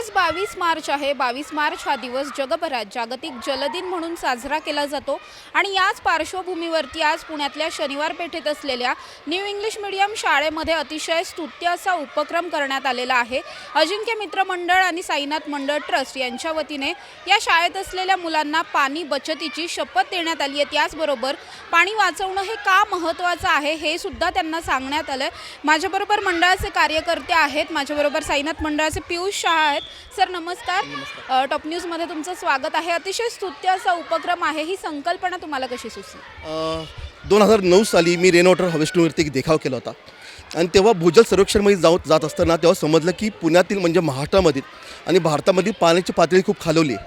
आज 22 मार्च आहे. 22 मार्च हा दिवस जगभरात जागतिक जलदिन म्हणून साजरा केला जातो आणि याच पार्श्वभूमीवरती आज पुण्यातल्या शनिवार पेठेत असलेल्या न्यू इंग्लिश मीडियम शाळेमध्ये अतिशय स्तुत्य असा उपक्रम करण्यात आलेला आहे. अजिंक्य मित्र मंडळ आणि साईनाथ मंडळ ट्रस्ट यांच्या वतीने या शाळेत असलेल्या मुलांना पाणी बचतीची शपथ देण्यात आली आहे. त्याचबरोबर पाणी वाचवणं हे का महत्त्वाचं आहे हे सुद्धा त्यांना सांगण्यात आलं. माझ्याबरोबर मंडळाचे कार्यकर्ते आहेत. माझ्याबरोबर साईनाथ मंडळाचे पियुष शहा आहेत. सर नमस्कार. टॉप न्यूजमध्ये तुमचं स्वागत आहे. अतिशय स्तुत्य असा उपक्रम आहे. ही संकल्पना तुम्हाला कशी सुचली? 2009 साली मी रेन वॉटर हार्वेस्टिंगवरती एक देखाव केला होता आणि तेव्हा भूजल सर्वेक्षणमध्ये जात असताना तेव्हा समजलं की पुण्यातील म्हणजे महाराष्ट्रामधील आणि भारतामधील पाण्याची पातळी खूप खालवली आहे.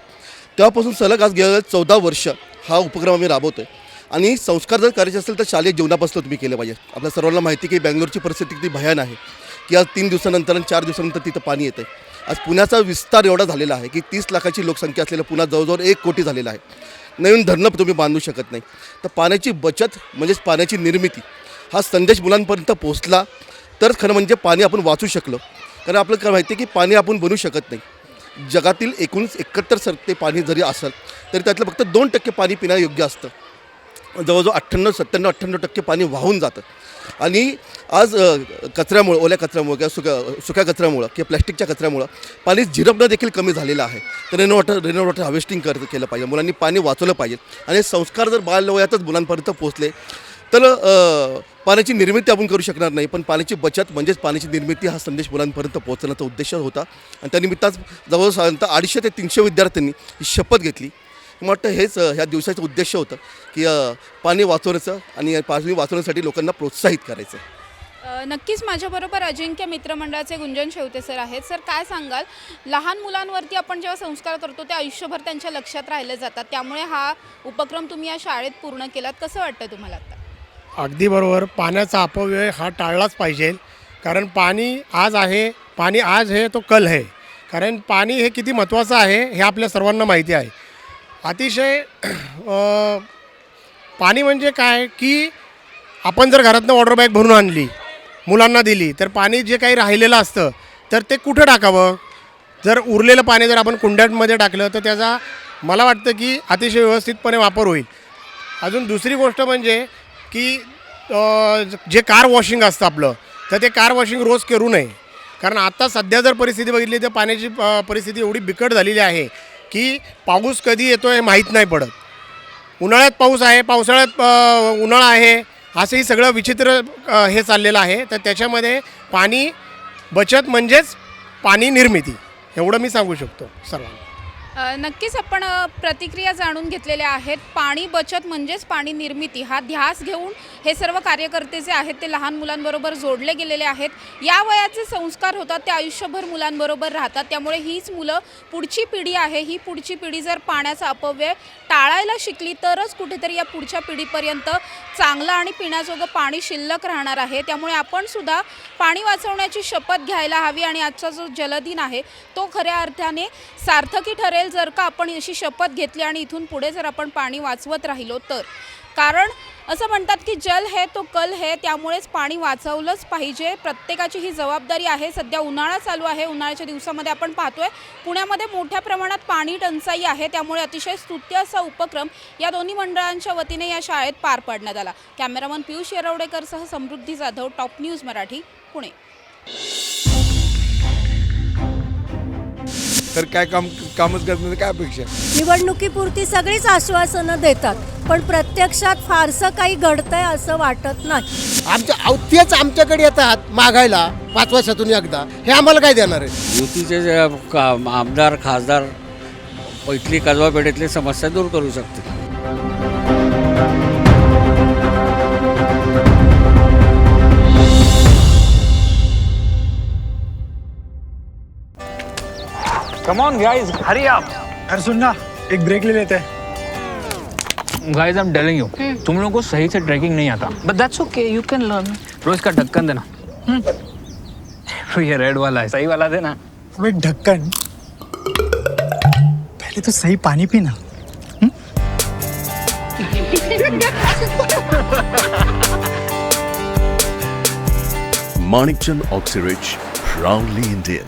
तेव्हापासून सलग आज गेलेलं 14 वर्ष हा उपक्रम आम्ही राबवतो आहे. आणि संस्कार जर करायचे असेल तर शालेय जीवनापासून तुम्ही केले पाहिजे. आपल्या सर्वांना माहिती की बेंगलोरची परिस्थिती किती भयान आहे की आज 3 दिवसानंतर आणि 4 दिवसानंतर तिथं पाणी येतं आहे. आज पुण्याचा विस्तार एवढा झालेला आहे की 30 लाखाची लोकसंख्या असलेला पुन्हा जवळजवळ 1 कोटी झालेला आहे. नवीन धरणं तुम्ही बांधू शकत नाही. तर पाण्याची बचत म्हणजेच पाण्याची निर्मिती हा संदेश मुलांपर्यंत पोहोचला तर खरं म्हणजे पाणी आपण वाचू शकलो. कारण आपल्याला काय माहिती आहे की पाणी आपण बनवू शकत नाही. जगातील 71% पाणी जरी असेल तरी त्यातलं फक्त 2% पाणी पिण्यायोग्य असतं. जवळजवळ 97-98% पाणी वाहून जातं. आणि आज कचऱ्यामुळं, ओल्या कचऱ्यामुळं किंवा सुक्या कचऱ्यामुळं किंवा प्लॅस्टिकच्या कचऱ्यामुळं पाणी झिरपणं देखील कमी झालेलं आहे. तर रेन वॉटर हार्वेस्टिंग केलं पाहिजे. मुलांनी पाणी वाचवलं पाहिजे. आणि संस्कार जर बालवयातच मुलांपर्यंत पोहोचले तर पाण्याची निर्मिती आपण करू शकणार नाही, पण पाण्याची बचत म्हणजेच पाण्याची निर्मिती हा संदेश मुलांपर्यंत पोहोचण्याचा उद्देश होता. आणि त्यानिमित्ताच जवळ साधारणतः 250 ते 300 विद्यार्थ्यांनी ही शपथ घेतली. मला वाटतं हेच ह्या दिवसाचं उद्देश होतं की पाणी वाचवण्याचं आणि पाणी वाचवण्यासाठी लोकांना प्रोत्साहित करायचं. नक्कीच माझ्याबरोबर अजिंक्य मित्रमंडळाचे गुंजन शेवते सर आहेत. सर काय सांगाल, लहान मुलांवरती आपण जेव्हा संस्कार करतो ते आयुष्यभर त्यांच्या लक्षात राहिले जातात, त्यामुळे हा उपक्रम तुम्ही या शाळेत पूर्ण केलात, कसं वाटतं तुम्हाला आता? अगदी बरोबर. पाण्याचा अपव्यय हा टाळलाच पाहिजे. कारण पाणी आज आहे, पाणी आज है तो कल है. कारण पाणी हे किती महत्त्वाचं आहे हे आपल्या सर्वांना माहिती आहे. अतिशय पाणी म्हणजे काय की आपण जर घरातनं वॉटर बॅग भरून आणली, मुलांना दिली, तर पाणी जे काही राहिलेलं असतं तर ते कुठं टाकावं? जर उरलेलं पाणी जर आपण कुंड्यांमध्ये टाकलं तर त्याचा मला वाटतं की अतिशय व्यवस्थितपणे वापर होईल. अजून दुसरी गोष्ट म्हणजे की जे कार वॉशिंग असतं आपलं, तर ते कार वॉशिंग रोज करू नये. कारण आता सध्या जर परिस्थिती बघितली तर पाण्याची परिस्थिती एवढी बिकट झालेली आहे की पाऊस कधी येतो हे माहीत नाही पडत. उन्हाळ्यात पाऊस आहे, पावसाळ्यात उन्हाळा आहे, असंही सगळं विचित्र हे चाललेलं आहे. तर त्याच्यामध्ये पाणी बचत म्हणजेच पाणी निर्मिती एवढं मी सांगू शकतो सर्वांना. नक्कीच आपण प्रतिक्रिया जाणून घेतलेल्या आहेत. पाणी बचत म्हणजेच पाणी निर्मिती हा ध्यास घेऊन हे सर्व कार्यकर्ते जे आहेत ते लहान मुलांबरोबर जोडले गेलेले आहेत. या वयाचे संस्कार होतात ते आयुष्यभर मुलांबरोबर राहतात. त्यामुळे हीच मुलं पुढची पिढी आहे. ही पुढची पिढी जर पाण्याचा अपव्यय टाळायला शिकली तरच कुठेतरी या पुढच्या पिढीपर्यंत चांगलं आणि पिण्याजोगं पाणी शिल्लक राहणार आहे. त्यामुळे आपण सुद्धा पाणी वाचवण्याची शपथ घ्यायला हवी आणि आजचा जो जलदिन आहे तो खऱ्या अर्थाने सार्थकी ठरेल जर का आपण अशी शपथ घेतली आणि इथून पुढे जर आपण पाणी वाचवत राहिलो तर. कारण असं म्हणतात की जल है तो कल है. त्यामुळेच पाणी वाचवलंच पाहिजे. प्रत्येकाची ही जबाबदारी आहे. सध्या उन्हाळा चालू आहे. उन्हाळ्याच्या दिवसामध्ये आपण पाहतोय पुण्यामध्ये मोठ्या प्रमाणात पाणी टंचाई आहे. त्यामुळे अतिशय स्तुत्य असा उपक्रम या दोन्ही मंडळांच्या वतीने या शाळेत पार पाडण्यात आला. कॅमेरामन पियुष येरवडेकरसह समृद्धी जाधव, टॉप न्यूज मराठी, पुणे. तर काय कामच करण्याची काय अपेक्षा? निवडणुकीपुरती सगळीच आश्वासनं देतात, पण प्रत्यक्षात फारसं काही घडतंय असं वाटत नाही. तेच आमच्याकडे येतात मागायला 5 वर्षातून एकदा. हे आम्हाला काय देणार आहे? युतीचे जे आमदार खासदार इथली कसबा पेठेतली समस्या दूर करू शकते. Come on guys, hurry up. अरे सुन ना, एक ब्रेक ले लेते हैं. Guys, I'm telling you, तुम लोगों को सही से ट्रैकिंग नहीं आता. But that's okay, you can learn. रोज का ढक्कन देना. ये रेड वाला है, सही वाला देना. अबे ढक्कन, पहले तो सही पानी पीना. Manikchand Oxyrich, proudly Indian.